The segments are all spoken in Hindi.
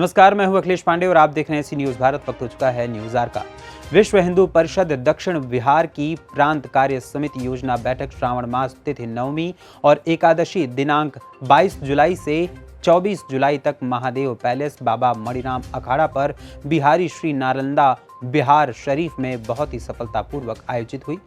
नमस्कार, मैं हूं अखिलेश पांडे और आप देख रहे हैं सी न्यूज भारत। वक्त हो चुका है न्यूज आर का। विश्व हिंदू परिषद दक्षिण बिहार की प्रांत कार्य समिति योजना बैठक श्रावण मास तिथि नवमी और एकादशी दिनांक 22 जुलाई से 24 जुलाई तक महादेव पैलेस बाबा मणिराम अखाड़ा पर बिहारी श्री नालंदा बिहार शरीफ में बहुत ही सफलतापूर्वक आयोजित हुई।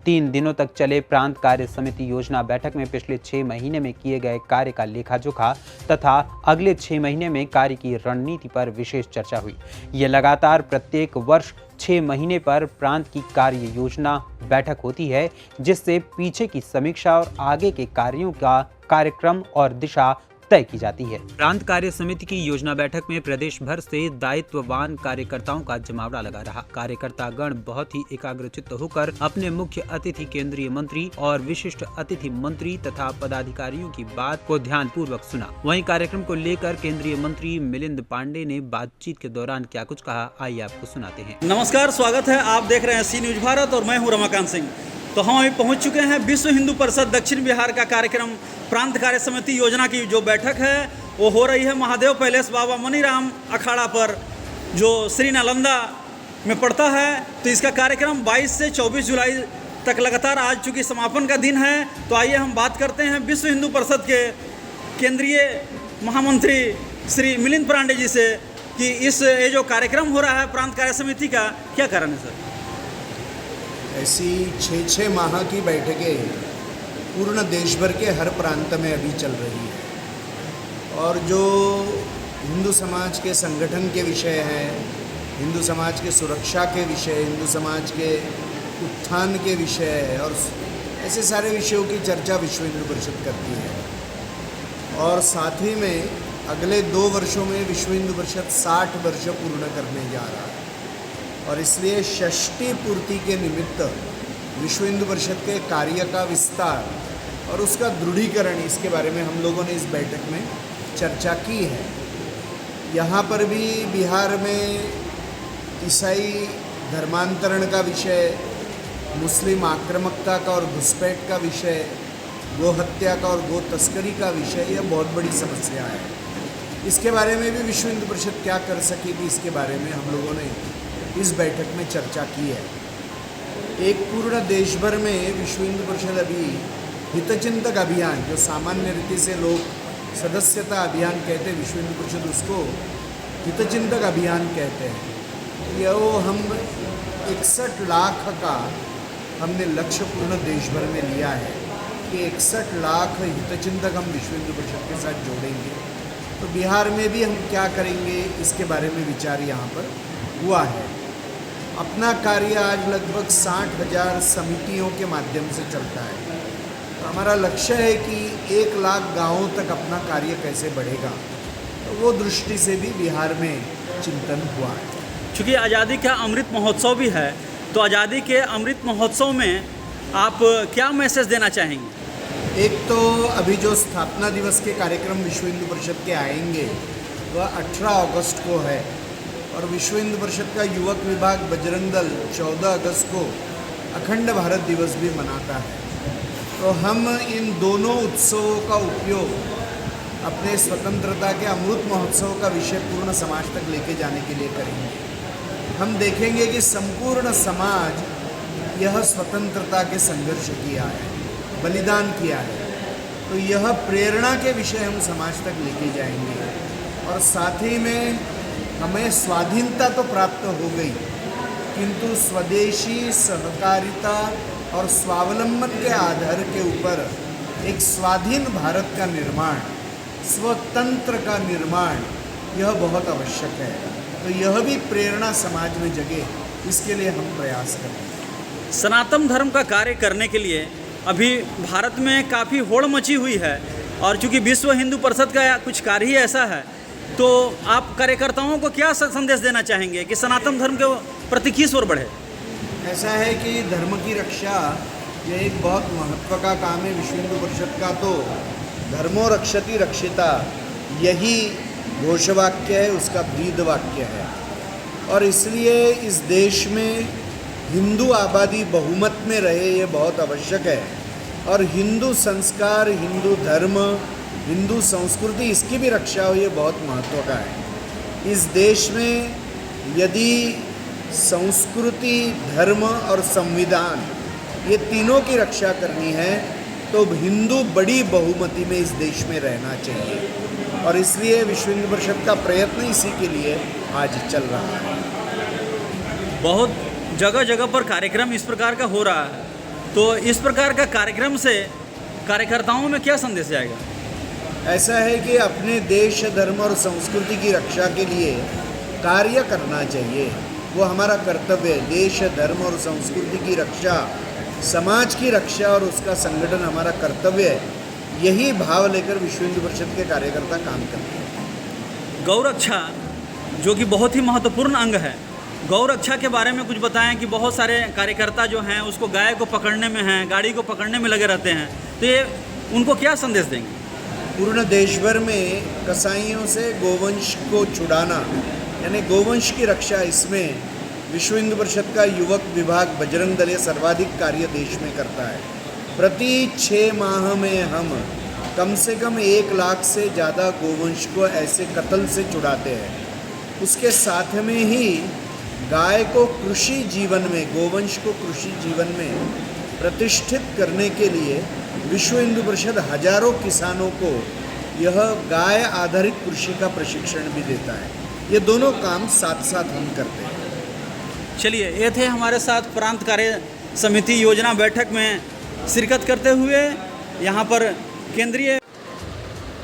3 दिनों तक चले प्रांत कार्य समिति योजना बैठक में पिछले 6 महीने में किए गए कार्य का लेखा जोखा तथा अगले 6 महीने में कार्य की रणनीति पर विशेष चर्चा हुई। ये लगातार प्रत्येक वर्ष 6 महीने पर प्रांत की कार्य योजना बैठक होती है, जिससे पीछे की समीक्षा और आगे के कार्यों का कार्यक्रम और दिशा तय की जाती है। प्रांत कार्य समिति की योजना बैठक में प्रदेश भर से दायित्ववान कार्यकर्ताओं का जमावड़ा लगा रहा। कार्यकर्तागण बहुत ही एकाग्रचित्त होकर अपने मुख्य अतिथि केंद्रीय मंत्री और विशिष्ट अतिथि मंत्री तथा पदाधिकारियों की बात को ध्यान पूर्वक सुना। वहीं कार्यक्रम को लेकर केंद्रीय मंत्री मिलिंद पांडे ने बातचीत के दौरान क्या कुछ कहा, आइए आपको सुनाते हैं। नमस्कार, स्वागत है। आप देख रहे हैं सी न्यूज भारत और मैं हूं रमाकांत सिंह। तो हम अभी पहुंच चुके हैं विश्व हिंदू परिषद दक्षिण बिहार का कार्यक्रम प्रांत कार्य समिति योजना की जो बैठक है वो हो रही है महादेव पैलेस बाबा मणिराम अखाड़ा पर, जो श्री नालंदा में पड़ता है। तो इसका कार्यक्रम 22 से 24 जुलाई तक लगातार आज चूँकि समापन का दिन है, तो आइए हम बात करते हैं विश्व हिंदू परिषद के केंद्रीय महामंत्री श्री मिलिंद पांडे जी से कि ये जो कार्यक्रम हो रहा है प्रांत कार्य समिति का क्या कारण है सर। ऐसी 6 माह की बैठकें पूर्ण देश भर के हर प्रांत में अभी चल रही है और जो हिंदू समाज के संगठन के विषय हैं, हिंदू समाज के सुरक्षा के विषय, हिंदू समाज के उत्थान के विषय और ऐसे सारे विषयों की चर्चा विश्व हिंदू परिषद करती है। और साथ ही में अगले 2 वर्षों में विश्व हिंदू परिषद 60 वर्ष पूर्ण करने जा रहा है और इसलिए षष्ठी पूर्ति के निमित्त विश्व हिंदू परिषद के कार्य का विस्तार और उसका दृढ़ीकरण, इसके बारे में हम लोगों ने इस बैठक में चर्चा की है। यहाँ पर भी बिहार में ईसाई धर्मांतरण का विषय, मुस्लिम आक्रामकता का और घुसपैठ का विषय, गोहत्या का और गो तस्करी का विषय, यह बहुत बड़ी समस्या है। इसके बारे में भी विश्व हिंदू परिषद क्या कर सकेगी, इसके बारे में हम लोगों ने इस बैठक में चर्चा की है। एक पूर्ण देश भर में विश्व हिंदू परिषद अभी हितचिंतक अभियान, जो सामान्य रीति से लोग सदस्यता अभियान कहते हैं, विश्व हिंदू परिषद उसको हितचिंतक अभियान कहते हैं। यह हम 61 लाख का हमने लक्ष्य पूर्ण देश भर में लिया है कि 61 लाख हितचिंतक हम विश्व हिंदू परिषद के साथ जोड़ेंगे। तो बिहार में भी हम क्या करेंगे, इसके बारे में विचार यहाँ पर हुआ है। अपना कार्य आज लगभग 60,000 समितियों के माध्यम से चलता है। तो हमारा लक्ष्य है कि 1 लाख गांवों तक अपना कार्य कैसे बढ़ेगा, तो वो दृष्टि से भी बिहार में चिंतन हुआ है। चूँकि आज़ादी का अमृत महोत्सव भी है, तो आज़ादी के अमृत महोत्सव में आप क्या मैसेज देना चाहेंगे? एक तो अभी जो स्थापना दिवस के कार्यक्रम विश्व हिंदू परिषद के आएंगे वह 18 अगस्त को है और विश्व हिंदू परिषद का युवक विभाग बजरंग दल 14 अगस्त को अखंड भारत दिवस भी मनाता है। तो हम इन दोनों उत्सवों का उपयोग अपने स्वतंत्रता के अमृत महोत्सव का विषय पूर्ण समाज तक लेके जाने के लिए करेंगे। हम देखेंगे कि संपूर्ण समाज यह स्वतंत्रता के संघर्ष किया है, बलिदान किया है, तो यह प्रेरणा के विषय हम समाज तक लेके जाएंगे। और साथ ही में हमें स्वाधीनता तो प्राप्त हो गई, किंतु स्वदेशी सहकारिता और स्वावलंबन के आधार के ऊपर एक स्वाधीन भारत का निर्माण, स्वतंत्र का निर्माण, यह बहुत आवश्यक है। तो यह भी प्रेरणा समाज में जगे, इसके लिए हम प्रयास करें। सनातन धर्म का कार्य करने के लिए अभी भारत में काफ़ी होड़ मची हुई है और चूँकि विश्व हिंदू परिषद का कुछ कार्य ही ऐसा है, तो आप कार्यकर्ताओं को क्या संदेश देना चाहेंगे कि सनातन धर्म के प्रति किस ओर बढ़े? ऐसा है कि धर्म की रक्षा यह एक बहुत महत्व का काम है विश्व हिंदू परिषद का। तो धर्मो रक्षति रक्षिता, यही घोषवाक्य है, उसका ब्रीद वाक्य है। और इसलिए इस देश में हिंदू आबादी बहुमत में रहे, ये बहुत आवश्यक है। और हिंदू संस्कार, हिंदू धर्म, हिंदू संस्कृति, इसकी भी रक्षा हो, ये बहुत महत्व का है। इस देश में यदि संस्कृति, धर्म और संविधान ये तीनों की रक्षा करनी है तो हिंदू बड़ी बहुमति में इस देश में रहना चाहिए, और इसलिए विश्व हिंदू परिषद का प्रयत्न इसी के लिए आज चल रहा है। बहुत जगह जगह पर कार्यक्रम इस प्रकार का हो रहा है, तो इस प्रकार का कार्यक्रम से कार्यकर्ताओं में क्या संदेश जाएगा? ऐसा है कि अपने देश, धर्म और संस्कृति की रक्षा के लिए कार्य करना चाहिए, वो हमारा कर्तव्य है। देश, धर्म और संस्कृति की रक्षा, समाज की रक्षा और उसका संगठन हमारा कर्तव्य है। यही भाव लेकर विश्व हिंदू परिषद के कार्यकर्ता काम करते हैं। गौरक्षा जो कि बहुत ही महत्वपूर्ण अंग है, गौरक्षा के बारे में कुछ बताएं कि बहुत सारे कार्यकर्ता जो हैं उसको गाय को पकड़ने में हैं, गाड़ी को पकड़ने में लगे रहते हैं, तो ये उनको क्या संदेश देंगे? पूर्ण देश भर में कसाईयों से गोवंश को छुड़ाना यानी गोवंश की रक्षा, इसमें विश्व हिंदू परिषद का युवक विभाग बजरंग दल सर्वाधिक कार्य देश में करता है। प्रति 6 माह में हम कम से कम 1 लाख से ज़्यादा गोवंश को ऐसे कत्ल से छुड़ाते हैं। उसके साथ में ही गाय को कृषि जीवन में, गोवंश को कृषि जीवन में प्रतिष्ठित करने के लिए विश्व हिंदू परिषद हजारों किसानों को यह गाय आधारित कृषि का प्रशिक्षण भी देता है। ये दोनों काम साथ साथ हम करते हैं। चलिए, ये थे हमारे साथ प्रांत कार्य समिति योजना बैठक में शिरकत करते हुए यहाँ पर केंद्रीय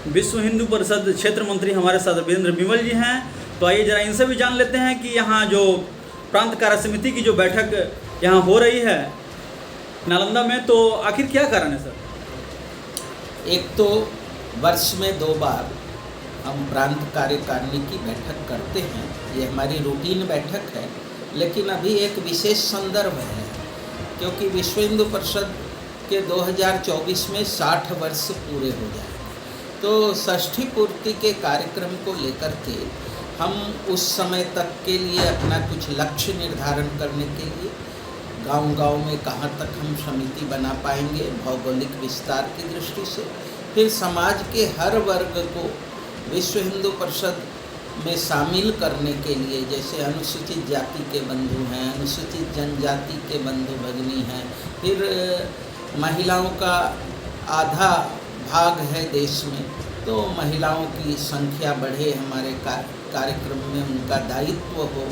विश्व हिंदू परिषद क्षेत्र मंत्री हमारे साथ वीरेंद्र विमल जी हैं। तो आइए जरा इनसे भी जान लेते हैं कि यहाँ जो प्रांत कार्य समिति की जो बैठक यहाँ हो रही है नालंदा में, तो आखिर क्या कारण है सर? एक तो वर्ष में 2 बार हम प्रांत कार्यकारिणी की बैठक करते हैं, ये हमारी रूटीन बैठक है। लेकिन अभी एक विशेष संदर्भ है, क्योंकि विश्व हिंदू परिषद के 2024 में 60 वर्ष पूरे हो जाए, तो षष्ठी पूर्ति के कार्यक्रम को लेकर के हम उस समय तक के लिए अपना कुछ लक्ष्य निर्धारण करने के लिए गांव-गांव में कहाँ तक हम समिति बना पाएंगे भौगोलिक विस्तार की दृष्टि से, फिर समाज के हर वर्ग को विश्व हिंदू परिषद में शामिल करने के लिए, जैसे अनुसूचित जाति के बंधु हैं, अनुसूचित जनजाति के बंधु भगिनी हैं, फिर महिलाओं का आधा भाग है देश में, तो महिलाओं की संख्या बढ़े, हमारे कार्यक्रम में उनका दायित्व हो,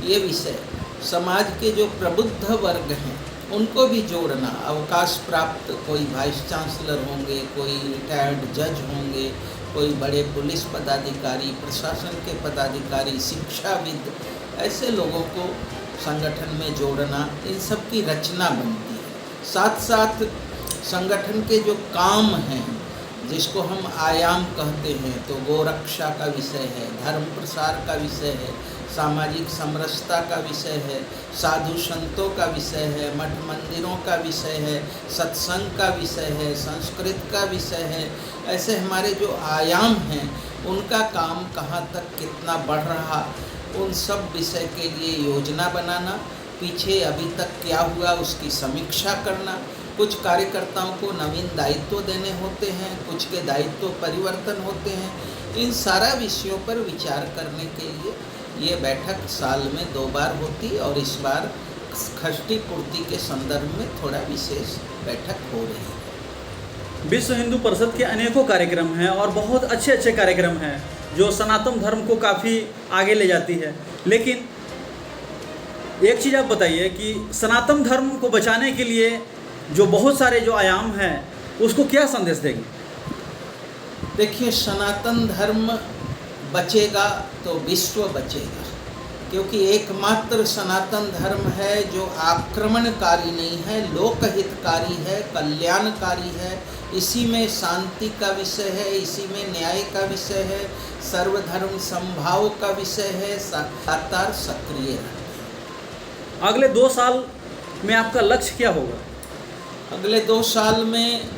ये विषय। समाज के जो प्रबुद्ध वर्ग हैं उनको भी जोड़ना, अवकाश प्राप्त कोई वाइस चांसलर होंगे, कोई रिटायर्ड जज होंगे, कोई बड़े पुलिस पदाधिकारी, प्रशासन के पदाधिकारी, शिक्षाविद, ऐसे लोगों को संगठन में जोड़ना, इन सब की रचना बनती है। साथ साथ संगठन के जो काम हैं जिसको हम आयाम कहते हैं, तो गोरक्षा का विषय है, धर्म प्रसार का विषय है, सामाजिक समरसता का विषय है, साधु संतों का विषय है, मठ मंदिरों का विषय है, सत्संग का विषय है, संस्कृत का विषय है। ऐसे हमारे जो आयाम हैं उनका काम कहाँ तक कितना बढ़ रहा, उन सब विषय के लिए योजना बनाना, पीछे अभी तक क्या हुआ उसकी समीक्षा करना। कुछ कार्यकर्ताओं को नवीन दायित्व देने होते हैं, कुछ के दायित्व परिवर्तन होते हैं। इन सारा विषयों पर विचार करने के लिए ये बैठक साल में 2 बार होती, और इस बार षष्ठी पूर्ति के संदर्भ में थोड़ा विशेष बैठक हो रही है। विश्व हिंदू परिषद के अनेकों कार्यक्रम हैं और बहुत अच्छे अच्छे कार्यक्रम हैं जो सनातन धर्म को काफ़ी आगे ले जाती है। लेकिन एक चीज़ आप बताइए कि सनातन धर्म को बचाने के लिए जो बहुत सारे जो आयाम हैं उसको क्या संदेश देंगे? देखिए, सनातन धर्म बचेगा तो विश्व बचेगा, क्योंकि एकमात्र सनातन धर्म है जो आक्रमणकारी नहीं है, लोकहितकारी है, कल्याणकारी है। इसी में शांति का विषय है, इसी में न्याय का विषय है, सर्वधर्म समभाव का विषय है, लगातार सक्रिय है। अगले 2 साल में आपका लक्ष्य क्या होगा? अगले 2 साल में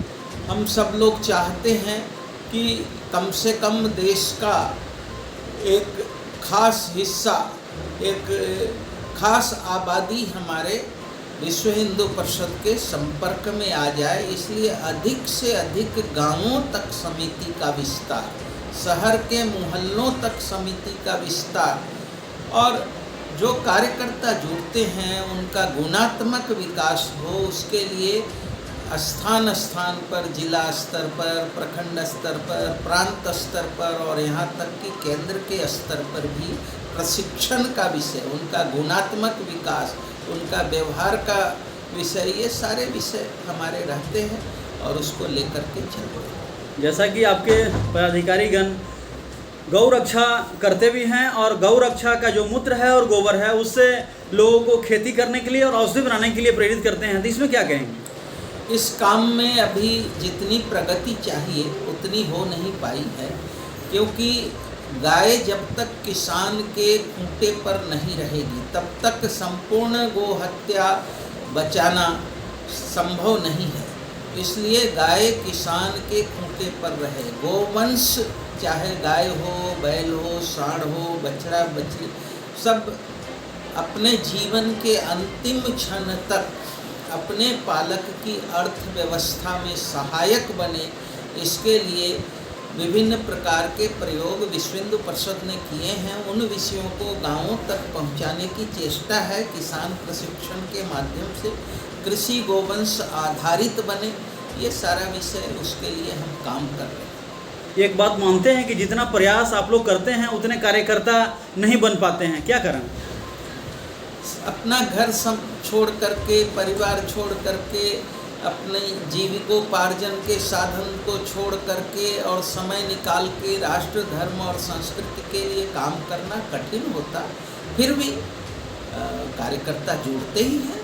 हम सब लोग चाहते हैं कि कम से कम देश का एक खास हिस्सा, एक खास आबादी हमारे विश्व हिंदू परिषद के संपर्क में आ जाए। इसलिए अधिक से अधिक गांवों तक समिति का विस्तार, शहर के मोहल्लों तक समिति का विस्तार और जो कार्यकर्ता जुड़ते हैं उनका गुणात्मक विकास हो, उसके लिए स्थान स्थान पर, जिला स्तर पर, प्रखंड स्तर पर, प्रांत स्तर पर और यहाँ तक कि केंद्र के स्तर पर भी प्रशिक्षण का विषय, उनका गुणात्मक विकास, उनका व्यवहार का विषय, ये सारे विषय हमारे रहते हैं और उसको लेकर के चल रहे हैं। जैसा कि आपके पदाधिकारीगण गौ रक्षा करते भी हैं और गौ रक्षा का जो मूत्र है और गोबर है उससे लोगों को खेती करने के लिए और औषधि बनाने के लिए प्रेरित करते हैं, तो इसमें क्या कहेंगे? इस काम में अभी जितनी प्रगति चाहिए उतनी हो नहीं पाई है, क्योंकि गाय जब तक किसान के खूंटे पर नहीं रहेगी तब तक संपूर्ण गो हत्या बचाना संभव नहीं है। इसलिए गाय किसान के खूंटे पर रहे, गोवंश चाहे गाय हो, बैल हो, सांड हो, बछड़ा बछड़ी, सब अपने जीवन के अंतिम क्षण तक अपने पालक की अर्थव्यवस्था में सहायक बने, इसके लिए विभिन्न प्रकार के प्रयोग विश्व हिंदू परिषद ने किए हैं। उन विषयों को गांवों तक पहुंचाने की चेष्टा है। किसान प्रशिक्षण के माध्यम से कृषि गोवंश आधारित बने, ये सारा विषय, उसके लिए हम काम कर रहे हैं। एक बात मानते हैं कि जितना प्रयास आप लोग करते हैं उतने कार्यकर्ता नहीं बन पाते हैं, क्या करें? अपना घर छोड़ करके, परिवार छोड़ करके, अपने जीविकोपार्जन के साधन को छोड़ करके और समय निकाल के राष्ट्र, धर्म और संस्कृति के लिए काम करना कठिन होता, फिर भी कार्यकर्ता जुड़ते ही हैं।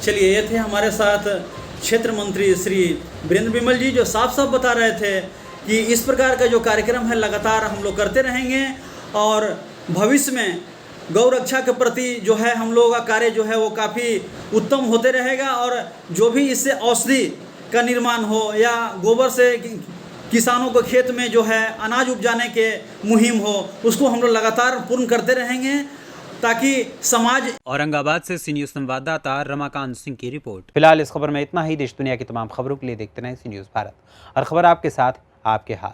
चलिए, ये थे हमारे साथ क्षेत्र मंत्री श्री वीरेंद्र विमल जी, जो साफ साफ बता रहे थे कि इस प्रकार का जो कार्यक्रम है लगातार हम लोग करते रहेंगे और भविष्य में गौ रक्षा के प्रति जो है हम लोगों का कार्य जो है वो काफ़ी उत्तम होते रहेगा और जो भी इससे औषधि का निर्माण हो या गोबर से किसानों को खेत में जो है अनाज उपजाने के मुहिम हो, उसको हम लोग लगातार पूर्ण करते रहेंगे ताकि समाज। औरंगाबाद से सी न्यूज़ संवाददाता रमाकांत सिंह की रिपोर्ट। फिलहाल इस खबर में इतना ही। देश दुनिया की तमाम खबरों के लिए देखते रहें सी न्यूज़ भारत, और खबर आपके साथ, आपके हाथ।